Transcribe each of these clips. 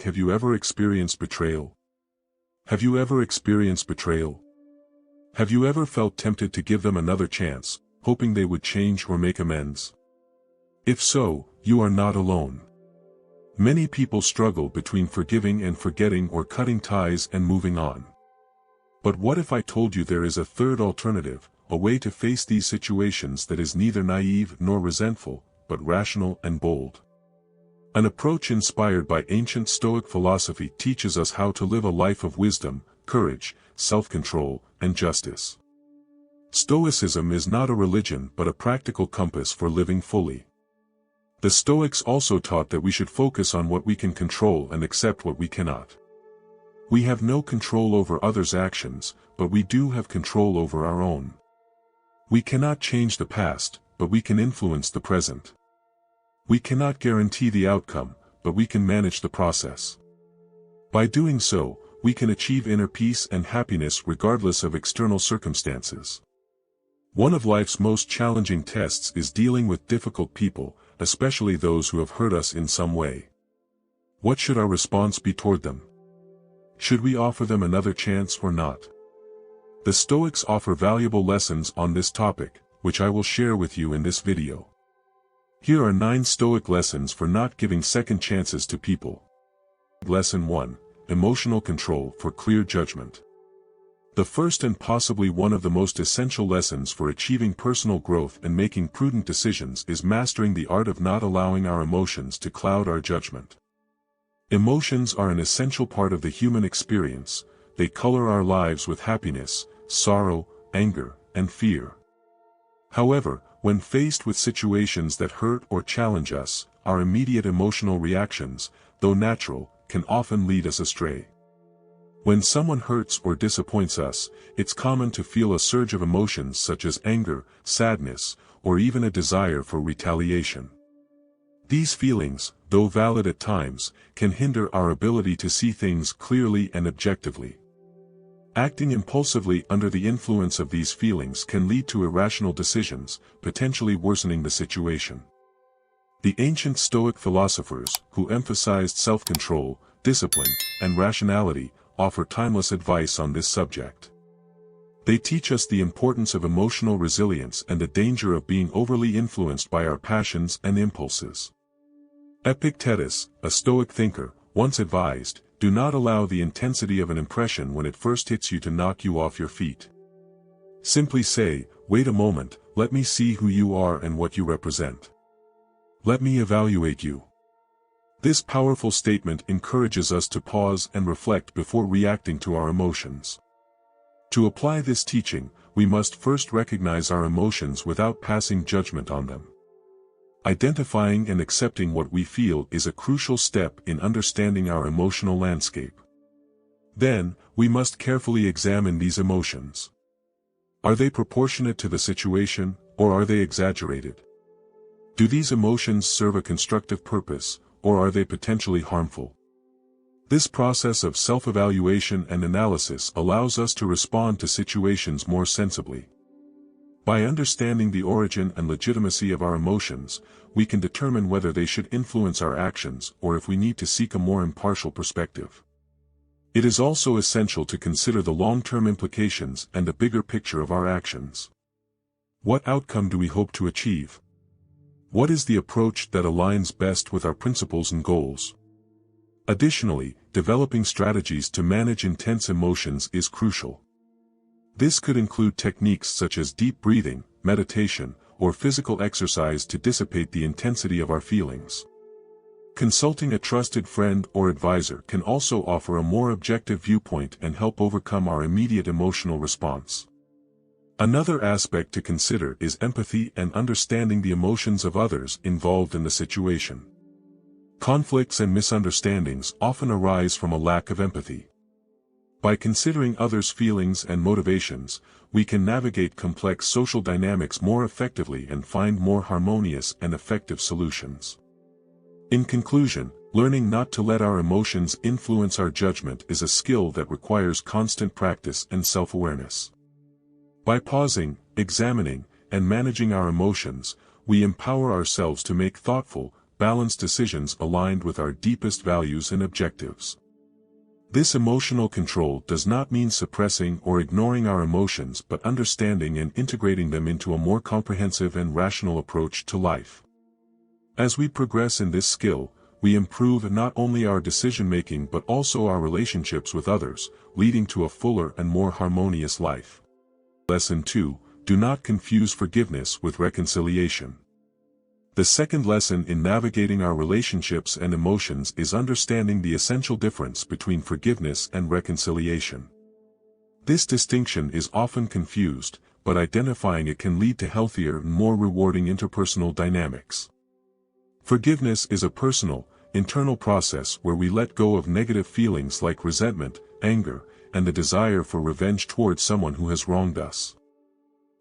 Have you ever experienced betrayal? Have you ever experienced betrayal? Have you ever felt tempted to give them another chance, hoping they would change or make amends? If so, you are not alone. Many people struggle between forgiving and forgetting, or cutting ties and moving on. But what if I told you there is a third alternative, a way to face these situations that is neither naive nor resentful, but rational and bold? An approach inspired by ancient Stoic philosophy teaches us how to live a life of wisdom, courage, self-control, and justice. Stoicism is not a religion but a practical compass for living fully. The Stoics also taught that we should focus on what we can control and accept what we cannot. We have no control over others' actions, but we do have control over our own. We cannot change the past, but we can influence the present. We cannot guarantee the outcome, but we can manage the process. By doing so, we can achieve inner peace and happiness regardless of external circumstances. One of life's most challenging tests is dealing with difficult people, especially those who have hurt us in some way. What should our response be toward them? Should we offer them another chance or not? The Stoics offer valuable lessons on this topic, which I will share with you in this video. Here are 9 Stoic lessons for not giving second chances to people. Lesson 1. Emotional control for clear judgment. The first and possibly one of the most essential lessons for achieving personal growth and making prudent decisions is mastering the art of not allowing our emotions to cloud our judgment. Emotions are an essential part of the human experience. They color our lives with happiness, sorrow, anger, and fear. However, when faced with situations that hurt or challenge us, our immediate emotional reactions, though natural, can often lead us astray. When someone hurts or disappoints us, it's common to feel a surge of emotions such as anger, sadness, or even a desire for retaliation. These feelings, though valid at times, can hinder our ability to see things clearly and objectively. Acting impulsively under the influence of these feelings can lead to irrational decisions, potentially worsening the situation. The ancient Stoic philosophers, who emphasized self-control, discipline, and rationality, offer timeless advice on this subject. They teach us the importance of emotional resilience and the danger of being overly influenced by our passions and impulses. Epictetus, a Stoic thinker, once advised, "Do not allow the intensity of an impression when it first hits you to knock you off your feet. Simply say, 'Wait a moment, let me see who you are and what you represent. Let me evaluate you.'" This powerful statement encourages us to pause and reflect before reacting to our emotions. To apply this teaching, we must first recognize our emotions without passing judgment on them. Identifying and accepting what we feel is a crucial step in understanding our emotional landscape. Then, we must carefully examine these emotions. Are they proportionate to the situation, or are they exaggerated? Do these emotions serve a constructive purpose, or are they potentially harmful? This process of self-evaluation and analysis allows us to respond to situations more sensibly. By understanding the origin and legitimacy of our emotions, we can determine whether they should influence our actions or if we need to seek a more impartial perspective. It is also essential to consider the long-term implications and the bigger picture of our actions. What outcome do we hope to achieve? What is the approach that aligns best with our principles and goals? Additionally, developing strategies to manage intense emotions is crucial. This could include techniques such as deep breathing, meditation, or physical exercise to dissipate the intensity of our feelings. Consulting a trusted friend or advisor can also offer a more objective viewpoint and help overcome our immediate emotional response. Another aspect to consider is empathy and understanding the emotions of others involved in the situation. Conflicts and misunderstandings often arise from a lack of empathy. By considering others' feelings and motivations, we can navigate complex social dynamics more effectively and find more harmonious and effective solutions. In conclusion, learning not to let our emotions influence our judgment is a skill that requires constant practice and self-awareness. By pausing, examining, and managing our emotions, we empower ourselves to make thoughtful, balanced decisions aligned with our deepest values and objectives. This emotional control does not mean suppressing or ignoring our emotions but understanding and integrating them into a more comprehensive and rational approach to life. As we progress in this skill, we improve not only our decision-making but also our relationships with others, leading to a fuller and more harmonious life. Lesson 2. Do not confuse forgiveness with reconciliation. The second lesson in navigating our relationships and emotions is understanding the essential difference between forgiveness and reconciliation. This distinction is often confused, but identifying it can lead to healthier and more rewarding interpersonal dynamics. Forgiveness is a personal, internal process where we let go of negative feelings like resentment, anger, and the desire for revenge towards someone who has wronged us.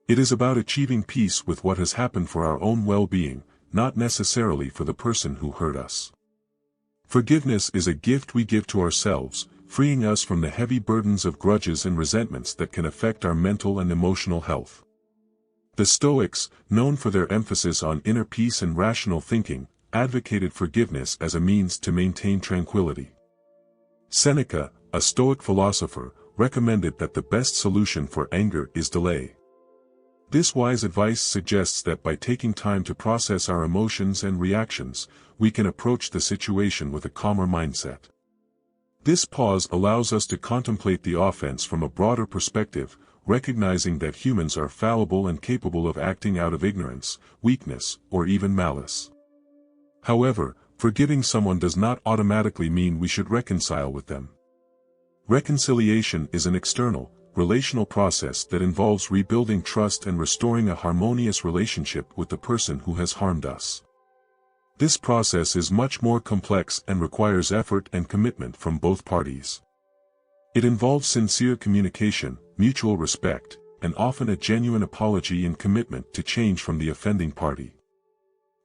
It is about achieving peace with what has happened for our own well-being, not necessarily for the person who hurt us. Forgiveness is a gift we give to ourselves, freeing us from the heavy burdens of grudges and resentments that can affect our mental and emotional health. The Stoics, known for their emphasis on inner peace and rational thinking, advocated forgiveness as a means to maintain tranquility. Seneca, a Stoic philosopher, recommended that the best solution for anger is delay. This wise advice suggests that by taking time to process our emotions and reactions, we can approach the situation with a calmer mindset. This pause allows us to contemplate the offense from a broader perspective, recognizing that humans are fallible and capable of acting out of ignorance, weakness, or even malice. However, forgiving someone does not automatically mean we should reconcile with them. Reconciliation is an external, relational process that involves rebuilding trust and restoring a harmonious relationship with the person who has harmed us. This process is much more complex and requires effort and commitment from both parties. It involves sincere communication, mutual respect, and often a genuine apology and commitment to change from the offending party.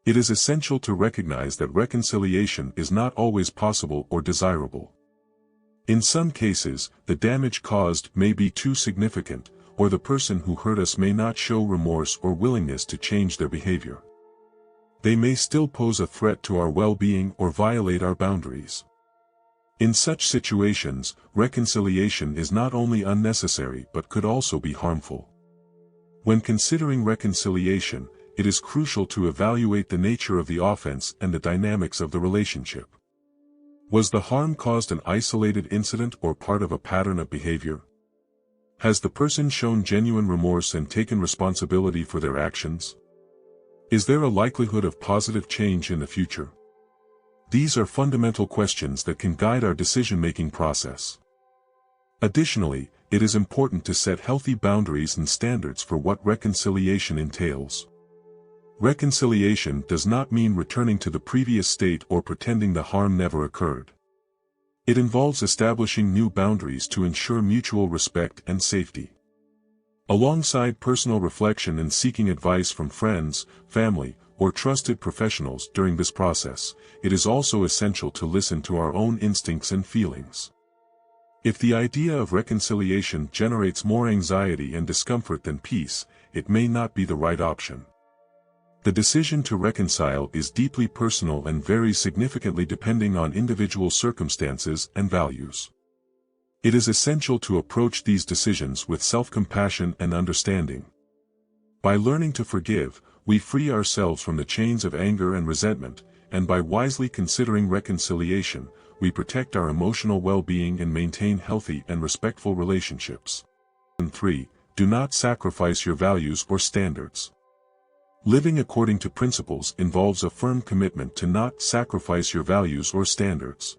It is essential to recognize that reconciliation is not always possible or desirable. In some cases, the damage caused may be too significant, or the person who hurt us may not show remorse or willingness to change their behavior. They may still pose a threat to our well-being or violate our boundaries. In such situations, reconciliation is not only unnecessary but could also be harmful. When considering reconciliation, it is crucial to evaluate the nature of the offense and the dynamics of the relationship. Was the harm caused an isolated incident or part of a pattern of behavior? Has the person shown genuine remorse and taken responsibility for their actions? Is there a likelihood of positive change in the future? These are fundamental questions that can guide our decision-making process. Additionally, it is important to set healthy boundaries and standards for what reconciliation entails. Reconciliation does not mean returning to the previous state or pretending the harm never occurred. It involves establishing new boundaries to ensure mutual respect and safety. Alongside personal reflection and seeking advice from friends, family, or trusted professionals during this process, it is also essential to listen to our own instincts and feelings. If the idea of reconciliation generates more anxiety and discomfort than peace, it may not be the right option. The decision to reconcile is deeply personal and varies significantly depending on individual circumstances and values. It is essential to approach these decisions with self-compassion and understanding. By learning to forgive, we free ourselves from the chains of anger and resentment, and by wisely considering reconciliation, we protect our emotional well-being and maintain healthy and respectful relationships. 3. Do not sacrifice your values or standards. Living according to principles involves a firm commitment to not sacrifice your values or standards.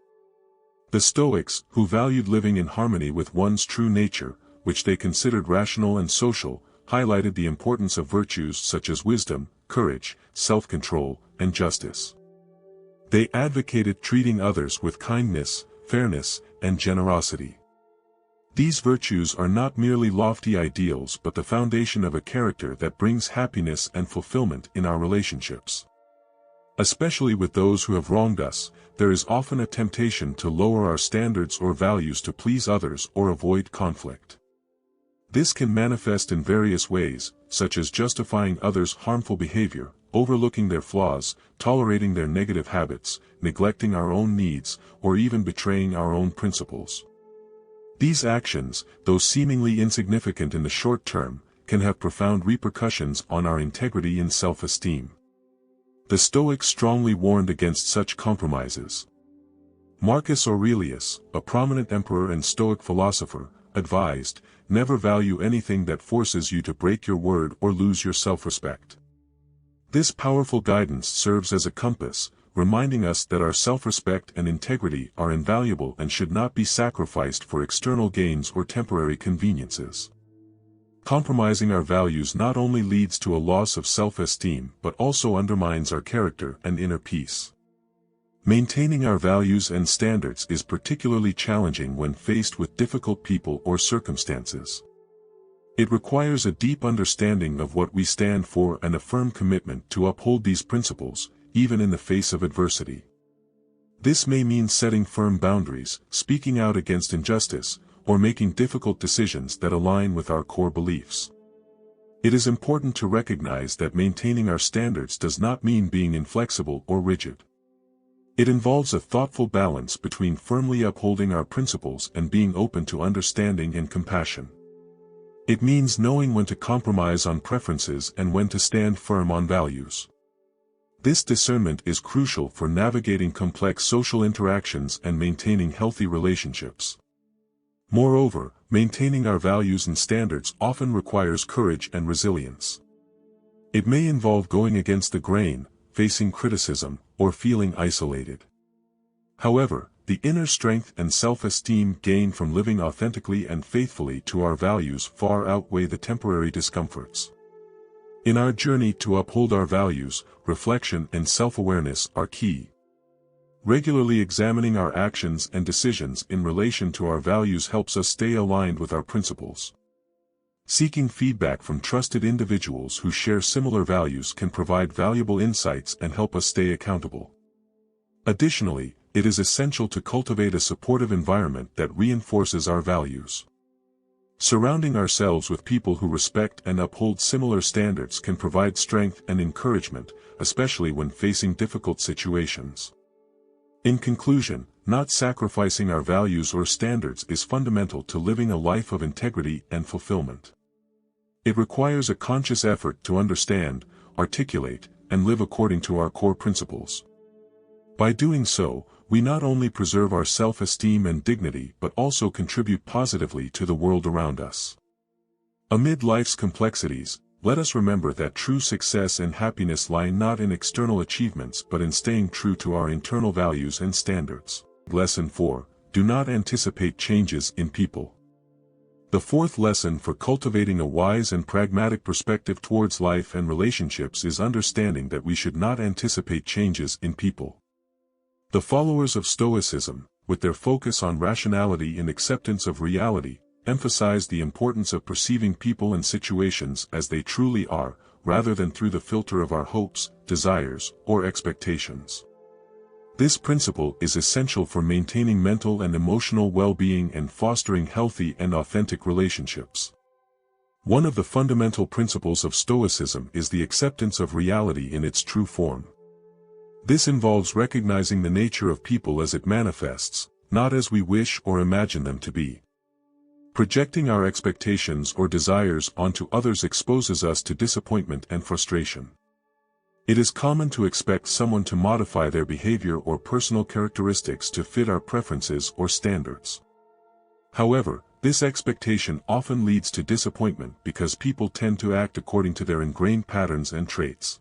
The Stoics, who valued living in harmony with one's true nature, which they considered rational and social, highlighted the importance of virtues such as wisdom, courage, self-control, and justice. They advocated treating others with kindness, fairness, and generosity. These virtues are not merely lofty ideals but the foundation of a character that brings happiness and fulfillment in our relationships. Especially with those who have wronged us, there is often a temptation to lower our standards or values to please others or avoid conflict. This can manifest in various ways, such as justifying others' harmful behavior, overlooking their flaws, tolerating their negative habits, neglecting our own needs, or even betraying our own principles. These actions, though seemingly insignificant in the short term, can have profound repercussions on our integrity and self-esteem. The Stoics strongly warned against such compromises. Marcus Aurelius, a prominent emperor and Stoic philosopher, advised, "Never value anything that forces you to break your word or lose your self-respect." This powerful guidance serves as a compass, reminding us that our self-respect and integrity are invaluable and should not be sacrificed for external gains or temporary conveniences. Compromising our values not only leads to a loss of self-esteem but also undermines our character and inner peace. Maintaining our values and standards is particularly challenging when faced with difficult people or circumstances. It requires a deep understanding of what we stand for and a firm commitment to uphold these principles, even in the face of adversity. This may mean setting firm boundaries, speaking out against injustice, or making difficult decisions that align with our core beliefs. It is important to recognize that maintaining our standards does not mean being inflexible or rigid. It involves a thoughtful balance between firmly upholding our principles and being open to understanding and compassion. It means knowing when to compromise on preferences and when to stand firm on values. This discernment is crucial for navigating complex social interactions and maintaining healthy relationships. Moreover, maintaining our values and standards often requires courage and resilience. It may involve going against the grain, facing criticism, or feeling isolated. However, the inner strength and self-esteem gained from living authentically and faithfully to our values far outweigh the temporary discomforts. In our journey to uphold our values, reflection and self-awareness are key. Regularly examining our actions and decisions in relation to our values helps us stay aligned with our principles. Seeking feedback from trusted individuals who share similar values can provide valuable insights and help us stay accountable. Additionally, it is essential to cultivate a supportive environment that reinforces our values. Surrounding ourselves with people who respect and uphold similar standards can provide strength and encouragement, especially when facing difficult situations. In conclusion, not sacrificing our values or standards is fundamental to living a life of integrity and fulfillment. It requires a conscious effort to understand, articulate, and live according to our core principles. By doing so, we not only preserve our self-esteem and dignity but also contribute positively to the world around us. Amid life's complexities, let us remember that true success and happiness lie not in external achievements but in staying true to our internal values and standards. Lesson 4. Do not anticipate changes in people. The fourth lesson for cultivating a wise and pragmatic perspective towards life and relationships is understanding that we should not anticipate changes in people. The followers of Stoicism, with their focus on rationality and acceptance of reality, emphasize the importance of perceiving people and situations as they truly are, rather than through the filter of our hopes, desires, or expectations. This principle is essential for maintaining mental and emotional well-being and fostering healthy and authentic relationships. One of the fundamental principles of Stoicism is the acceptance of reality in its true form. This involves recognizing the nature of people as it manifests, not as we wish or imagine them to be. Projecting our expectations or desires onto others exposes us to disappointment and frustration. It is common to expect someone to modify their behavior or personal characteristics to fit our preferences or standards. However, this expectation often leads to disappointment because people tend to act according to their ingrained patterns and traits.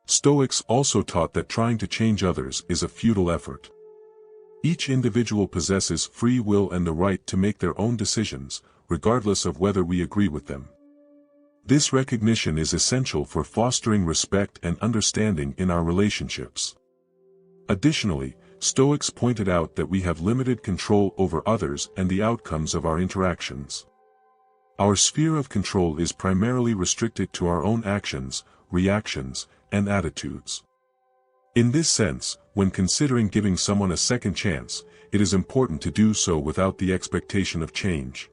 Stoics also taught that trying to change others is a futile effort. Each individual possesses free will and the right to make their own decisions, regardless of whether we agree with them. This recognition is essential for fostering respect and understanding in our relationships. Additionally, Stoics pointed out that we have limited control over others and the outcomes of our interactions. Our sphere of control is primarily restricted to our own actions, reactions, and attitudes. In this sense, when considering giving someone a second chance, it is important to do so without the expectation of change.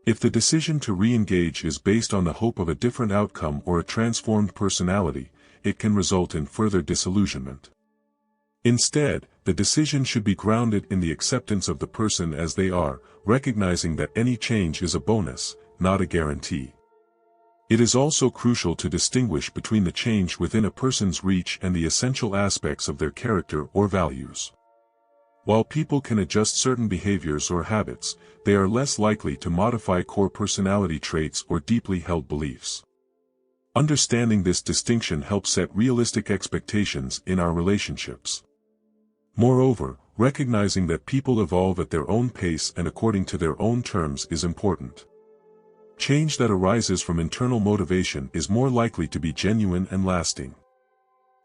If the decision to re-engage is based on the hope of a different outcome or a transformed personality, it can result in further disillusionment. Instead, the decision should be grounded in the acceptance of the person as they are, recognizing that any change is a bonus, not a guarantee. It is also crucial to distinguish between the change within a person's reach and the essential aspects of their character or values. While people can adjust certain behaviors or habits, they are less likely to modify core personality traits or deeply held beliefs. Understanding this distinction helps set realistic expectations in our relationships. Moreover, recognizing that people evolve at their own pace and according to their own terms is important. Change that arises from internal motivation is more likely to be genuine and lasting.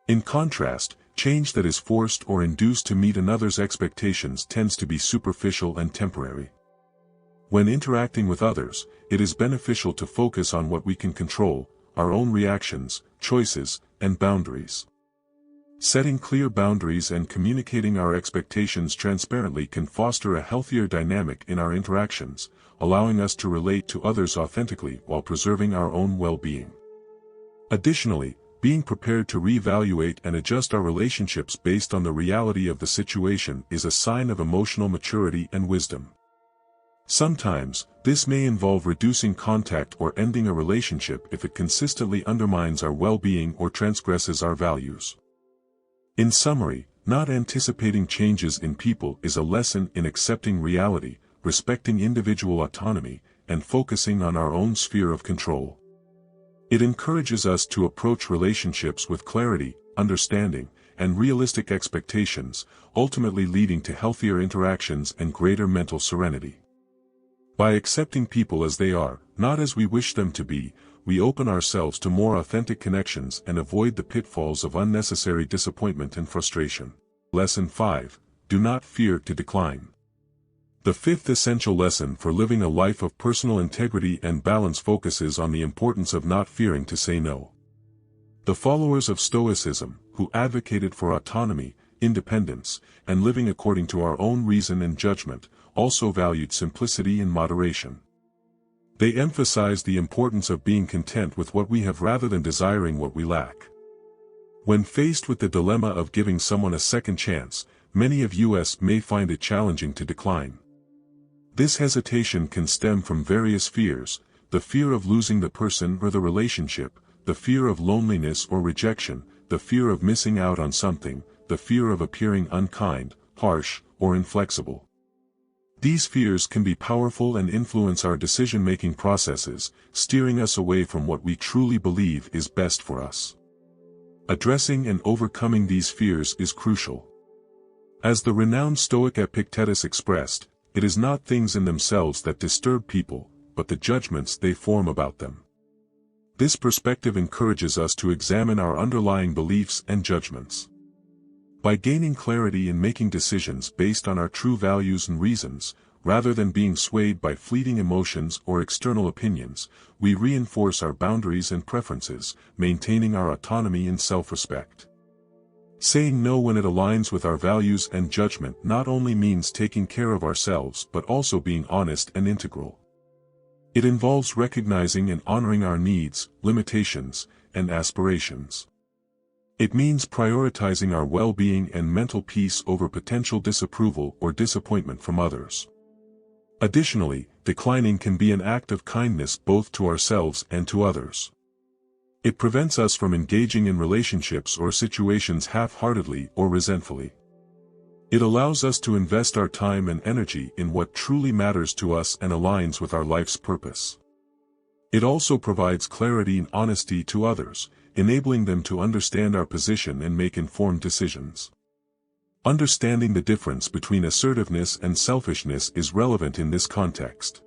In contrast, change that is forced or induced to meet another's expectations tends to be superficial and temporary. When interacting with others, it is beneficial to focus on what we can control, our own reactions, choices, and boundaries. Setting clear boundaries and communicating our expectations transparently can foster a healthier dynamic in our interactions, allowing us to relate to others authentically while preserving our own well-being. Additionally, being prepared to reevaluate and adjust our relationships based on the reality of the situation is a sign of emotional maturity and wisdom. Sometimes, this may involve reducing contact or ending a relationship if it consistently undermines our well-being or transgresses our values. In summary, not anticipating changes in people is a lesson in accepting reality, respecting individual autonomy, and focusing on our own sphere of control. It encourages us to approach relationships with clarity, understanding, and realistic expectations, ultimately leading to healthier interactions and greater mental serenity. By accepting people as they are, not as we wish them to be, we open ourselves to more authentic connections and avoid the pitfalls of unnecessary disappointment and frustration. Lesson 5. Do not fear to decline. The fifth essential lesson for living a life of personal integrity and balance focuses on the importance of not fearing to say no. The followers of Stoicism, who advocated for autonomy, independence, and living according to our own reason and judgment, also valued simplicity and moderation. They emphasized the importance of being content with what we have rather than desiring what we lack. When faced with the dilemma of giving someone a second chance, many of us may find it challenging to decline. This hesitation can stem from various fears: the fear of losing the person or the relationship, the fear of loneliness or rejection, the fear of missing out on something, the fear of appearing unkind, harsh, or inflexible. These fears can be powerful and influence our decision-making processes, steering us away from what we truly believe is best for us. Addressing and overcoming these fears is crucial. As the renowned Stoic Epictetus expressed, it is not things in themselves that disturb people, but the judgments they form about them. This perspective encourages us to examine our underlying beliefs and judgments. By gaining clarity in making decisions based on our true values and reasons, rather than being swayed by fleeting emotions or external opinions, we reinforce our boundaries and preferences, maintaining our autonomy and self-respect. Saying no when it aligns with our values and judgment not only means taking care of ourselves but also being honest and integral. It involves recognizing and honoring our needs, limitations, and aspirations. It means prioritizing our well-being and mental peace over potential disapproval or disappointment from others. Additionally, declining can be an act of kindness both to ourselves and to others. It prevents us from engaging in relationships or situations half-heartedly or resentfully. It allows us to invest our time and energy in what truly matters to us and aligns with our life's purpose. It also provides clarity and honesty to others, enabling them to understand our position and make informed decisions. Understanding the difference between assertiveness and selfishness is relevant in this context.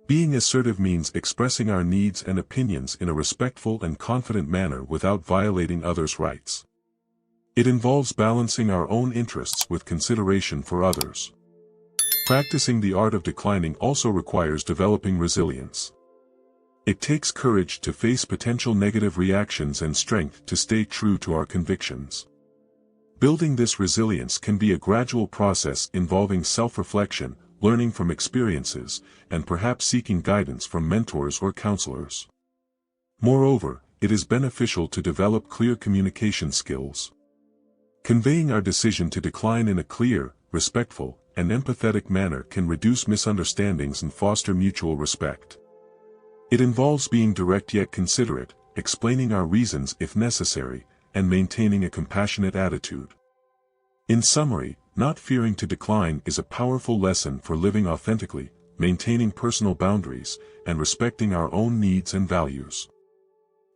Being assertive means expressing our needs and opinions in a respectful and confident manner without violating others' rights. It involves balancing our own interests with consideration for others. Practicing the art of declining also requires developing resilience. It takes courage to face potential negative reactions and strength to stay true to our convictions. Building this resilience can be a gradual process involving self-reflection, learning from experiences, and perhaps seeking guidance from mentors or counselors. Moreover, it is beneficial to develop clear communication skills. Conveying our decision to decline in a clear, respectful, and empathetic manner can reduce misunderstandings and foster mutual respect. It involves being direct yet considerate, explaining our reasons if necessary, and maintaining a compassionate attitude. In summary, not fearing to decline is a powerful lesson for living authentically, maintaining personal boundaries, and respecting our own needs and values.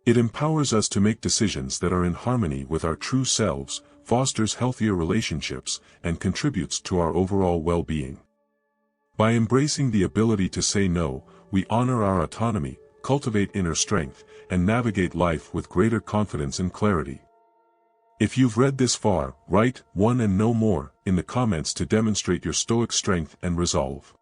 It empowers us to make decisions that are in harmony with our true selves, fosters healthier relationships, and contributes to our overall well-being. By embracing the ability to say no, we honor our autonomy, cultivate inner strength, and navigate life with greater confidence and clarity. If you've read this far, write "1 and no more" in the comments to demonstrate your Stoic strength and resolve.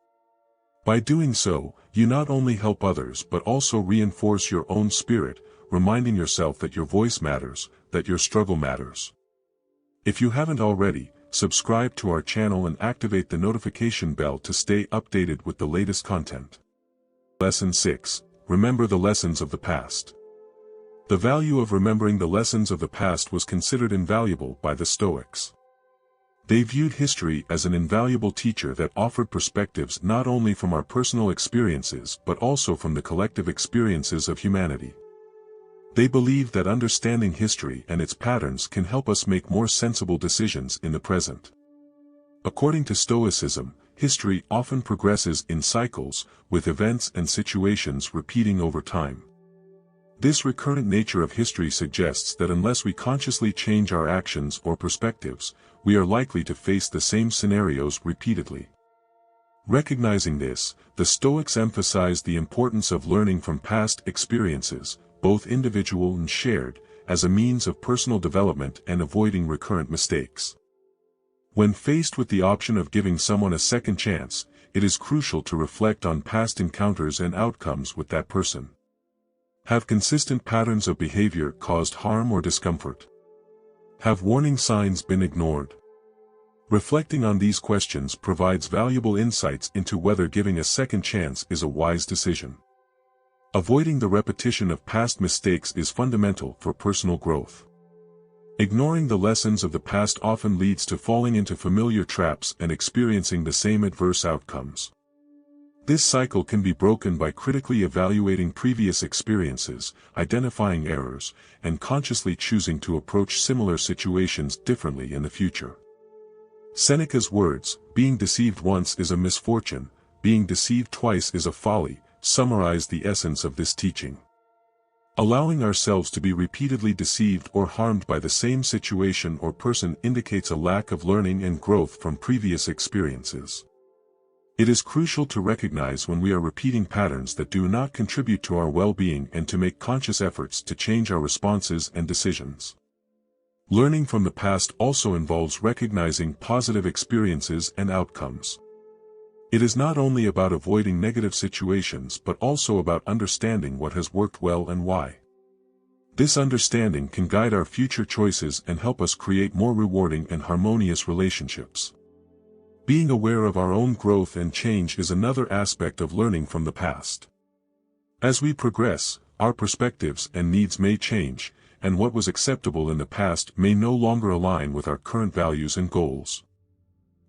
By doing so, you not only help others but also reinforce your own spirit, reminding yourself that your voice matters, that your struggle matters. If you haven't already, subscribe to our channel and activate the notification bell to stay updated with the latest content. Lesson 6. Remember the lessons of the past. The value of remembering the lessons of the past was considered invaluable by the Stoics. They viewed history as an invaluable teacher that offered perspectives not only from our personal experiences but also from the collective experiences of humanity. They believed that understanding history and its patterns can help us make more sensible decisions in the present. According to Stoicism, history often progresses in cycles, with events and situations repeating over time. This recurrent nature of history suggests that unless we consciously change our actions or perspectives, we are likely to face the same scenarios repeatedly. Recognizing this, the Stoics emphasized the importance of learning from past experiences, both individual and shared, as a means of personal development and avoiding recurrent mistakes. When faced with the option of giving someone a second chance, it is crucial to reflect on past encounters and outcomes with that person. Have consistent patterns of behavior caused harm or discomfort? Have warning signs been ignored? Reflecting on these questions provides valuable insights into whether giving a second chance is a wise decision. Avoiding the repetition of past mistakes is fundamental for personal growth. Ignoring the lessons of the past often leads to falling into familiar traps and experiencing the same adverse outcomes. This cycle can be broken by critically evaluating previous experiences, identifying errors, and consciously choosing to approach similar situations differently in the future. Seneca's words, "Being deceived once is a misfortune, being deceived twice is a folly," summarize the essence of this teaching. Allowing ourselves to be repeatedly deceived or harmed by the same situation or person indicates a lack of learning and growth from previous experiences. It is crucial to recognize when we are repeating patterns that do not contribute to our well-being and to make conscious efforts to change our responses and decisions. Learning from the past also involves recognizing positive experiences and outcomes. It is not only about avoiding negative situations but also about understanding what has worked well and why. This understanding can guide our future choices and help us create more rewarding and harmonious relationships. Being aware of our own growth and change is another aspect of learning from the past. As we progress, our perspectives and needs may change, and what was acceptable in the past may no longer align with our current values and goals.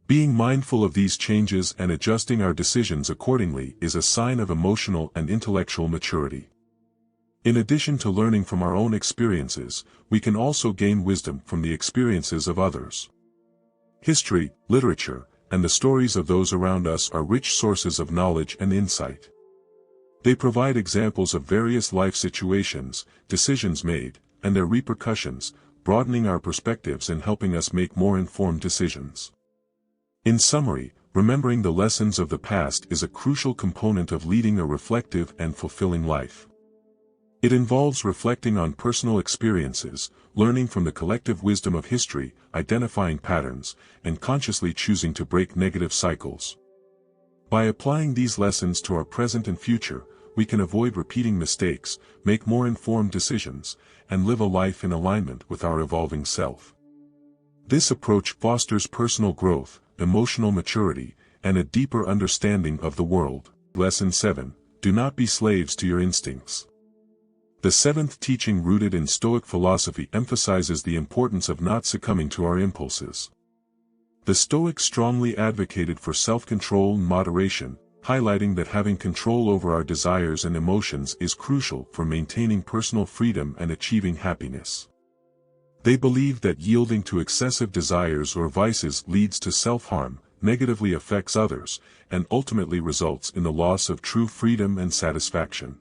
Being mindful of these changes and adjusting our decisions accordingly is a sign of emotional and intellectual maturity. In addition to learning from our own experiences, we can also gain wisdom from the experiences of others. History, literature, and the stories of those around us are rich sources of knowledge and insight. They provide examples of various life situations, decisions made, and their repercussions, broadening our perspectives and helping us make more informed decisions. In summary, remembering the lessons of the past is a crucial component of leading a reflective and fulfilling life. It involves reflecting on personal experiences, learning from the collective wisdom of history, identifying patterns, and consciously choosing to break negative cycles. By applying these lessons to our present and future, we can avoid repeating mistakes, make more informed decisions, and live a life in alignment with our evolving self. This approach fosters personal growth, emotional maturity, and a deeper understanding of the world. Lesson 7. Do not be slaves to your instincts. The seventh teaching, rooted in Stoic philosophy, emphasizes the importance of not succumbing to our impulses. The Stoics strongly advocated for self-control and moderation, highlighting that having control over our desires and emotions is crucial for maintaining personal freedom and achieving happiness. They believe that yielding to excessive desires or vices leads to self-harm, negatively affects others, and ultimately results in the loss of true freedom and satisfaction.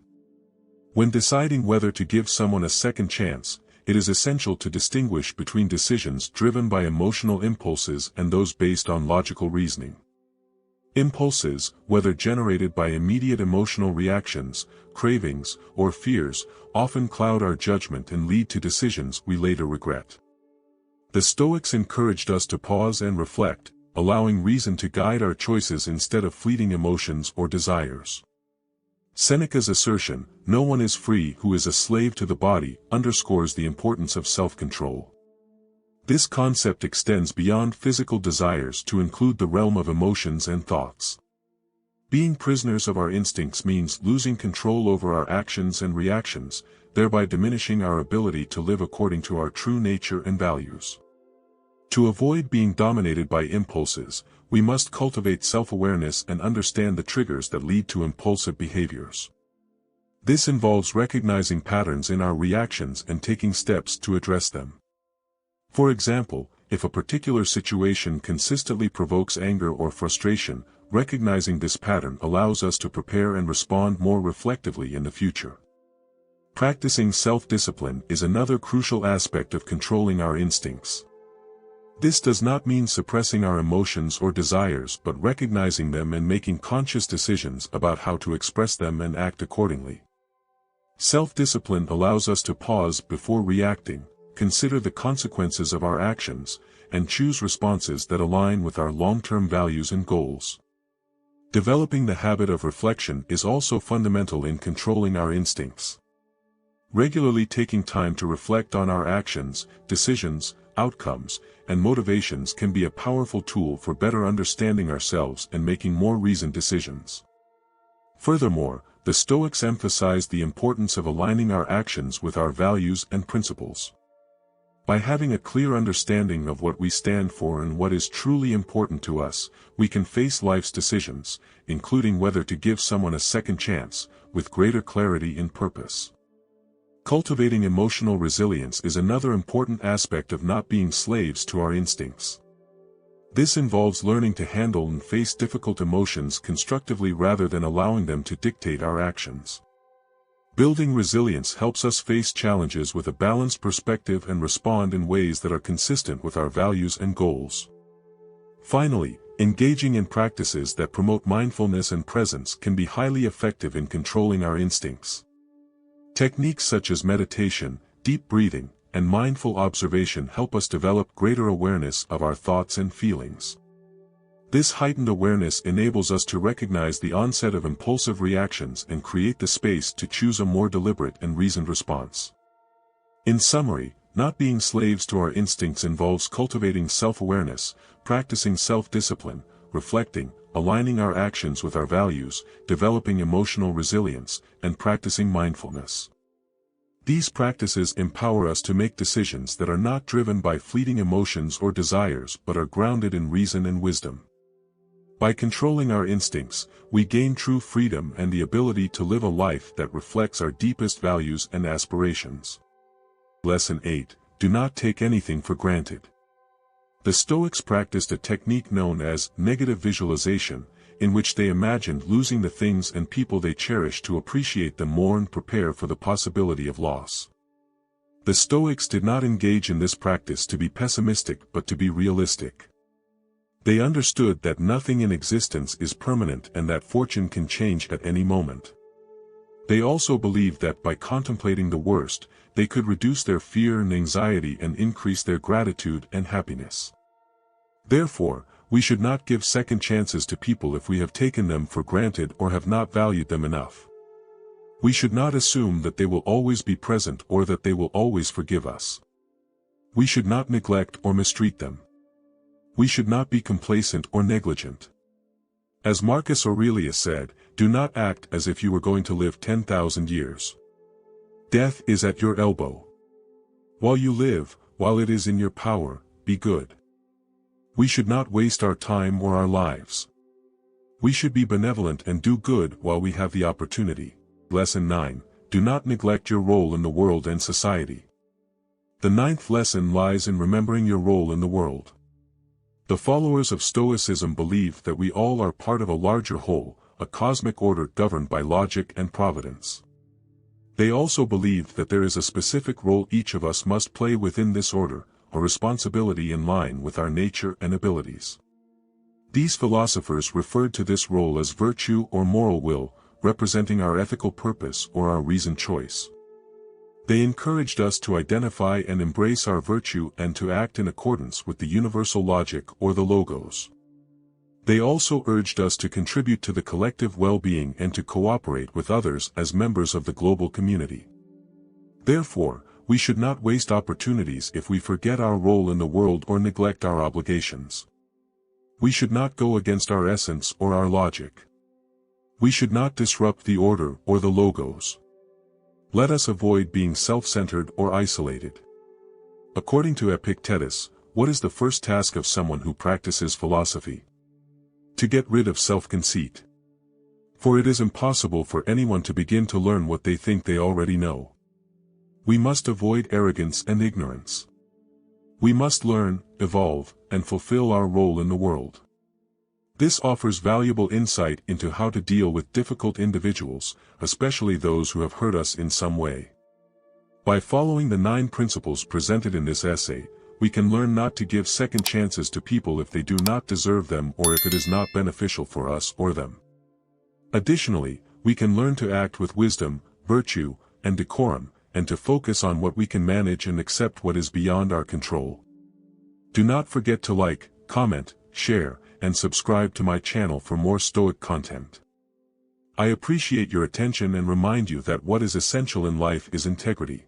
When deciding whether to give someone a second chance, it is essential to distinguish between decisions driven by emotional impulses and those based on logical reasoning. Impulses, whether generated by immediate emotional reactions, cravings, or fears, often cloud our judgment and lead to decisions we later regret. The Stoics encouraged us to pause and reflect, allowing reason to guide our choices instead of fleeting emotions or desires. Seneca's assertion, "No one is free who is a slave to the body," underscores the importance of self-control. This concept extends beyond physical desires to include the realm of emotions and thoughts. Being prisoners of our instincts means losing control over our actions and reactions, thereby diminishing our ability to live according to our true nature and values. To avoid being dominated by impulses, we must cultivate self-awareness and understand the triggers that lead to impulsive behaviors. This involves recognizing patterns in our reactions and taking steps to address them. For example, if a particular situation consistently provokes anger or frustration, recognizing this pattern allows us to prepare and respond more reflectively in the future. Practicing self-discipline is another crucial aspect of controlling our instincts. This does not mean suppressing our emotions or desires, but recognizing them and making conscious decisions about how to express them and act accordingly. Self-discipline allows us to pause before reacting, consider the consequences of our actions, and choose responses that align with our long-term values and goals. Developing the habit of reflection is also fundamental in controlling our instincts. Regularly taking time to reflect on our actions, decisions, outcomes, and motivations can be a powerful tool for better understanding ourselves and making more reasoned decisions. Furthermore, the Stoics emphasized the importance of aligning our actions with our values and principles. By having a clear understanding of what we stand for and what is truly important to us, we can face life's decisions, including whether to give someone a second chance, with greater clarity and purpose. Cultivating emotional resilience is another important aspect of not being slaves to our instincts. This involves learning to handle and face difficult emotions constructively rather than allowing them to dictate our actions. Building resilience helps us face challenges with a balanced perspective and respond in ways that are consistent with our values and goals. Finally, engaging in practices that promote mindfulness and presence can be highly effective in controlling our instincts. Techniques such as meditation, deep breathing, and mindful observation help us develop greater awareness of our thoughts and feelings. This heightened awareness enables us to recognize the onset of impulsive reactions and create the space to choose a more deliberate and reasoned response. In summary, not being slaves to our instincts involves cultivating self-awareness, practicing self-discipline, reflecting, aligning our actions with our values, developing emotional resilience, and practicing mindfulness. These practices empower us to make decisions that are not driven by fleeting emotions or desires but are grounded in reason and wisdom. By controlling our instincts, we gain true freedom and the ability to live a life that reflects our deepest values and aspirations. Lesson 8. Do not take anything for granted. The Stoics practiced a technique known as negative visualization, in which they imagined losing the things and people they cherished to appreciate them more and prepare for the possibility of loss. The Stoics did not engage in this practice to be pessimistic but to be realistic. They understood that nothing in existence is permanent and that fortune can change at any moment. They also believed that by contemplating the worst, they could reduce their fear and anxiety and increase their gratitude and happiness. Therefore, we should not give second chances to people if we have taken them for granted or have not valued them enough. We should not assume that they will always be present or that they will always forgive us. We should not neglect or mistreat them. We should not be complacent or negligent. As Marcus Aurelius said, do not act as if you were going to live 10,000 years. Death is at your elbow. While you live, while it is in your power, be good. We should not waste our time or our lives. We should be benevolent and do good while we have the opportunity. Lesson 9. Do not neglect your role in the world and society. The ninth lesson lies in remembering your role in the world. The followers of Stoicism believe that we all are part of a larger whole, a cosmic order governed by logic and providence. They also believed that there is a specific role each of us must play within this order, a responsibility in line with our nature and abilities. These philosophers referred to this role as virtue or moral will, representing our ethical purpose or our reasoned choice. They encouraged us to identify and embrace our virtue and to act in accordance with the universal logic or the logos. They also urged us to contribute to the collective well-being and to cooperate with others as members of the global community. Therefore, we should not waste opportunities if we forget our role in the world or neglect our obligations. We should not go against our essence or our logic. We should not disrupt the order or the logos. Let us avoid being self-centered or isolated. According to Epictetus, what is the first task of someone who practices philosophy? To get rid of self-conceit. For it is impossible for anyone to begin to learn what they think they already know. We must avoid arrogance and ignorance. We must learn, evolve, and fulfill our role in the world. This offers valuable insight into how to deal with difficult individuals, especially those who have hurt us in some way. By following the 9 principles presented in this essay, we can learn not to give second chances to people if they do not deserve them or if it is not beneficial for us or them. Additionally, we can learn to act with wisdom, virtue, and decorum, and to focus on what we can manage and accept what is beyond our control. Do not forget to like, comment, share, and subscribe to my channel for more Stoic content. I appreciate your attention and remind you that what is essential in life is integrity.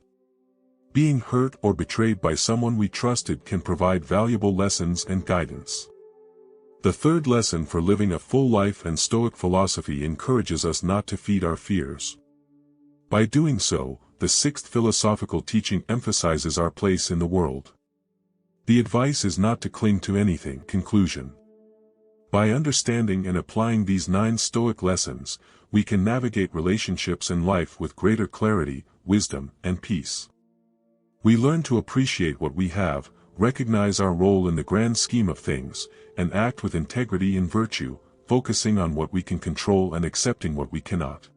Being hurt or betrayed by someone we trusted can provide valuable lessons and guidance. The third lesson for living a full life and Stoic philosophy encourages us not to feed our fears. By doing so, the sixth philosophical teaching emphasizes our place in the world. The advice is not to cling to anything. Conclusion. By understanding and applying these 9 Stoic lessons, we can navigate relationships and life with greater clarity, wisdom, and peace. We learn to appreciate what we have, recognize our role in the grand scheme of things, and act with integrity and virtue, focusing on what we can control and accepting what we cannot.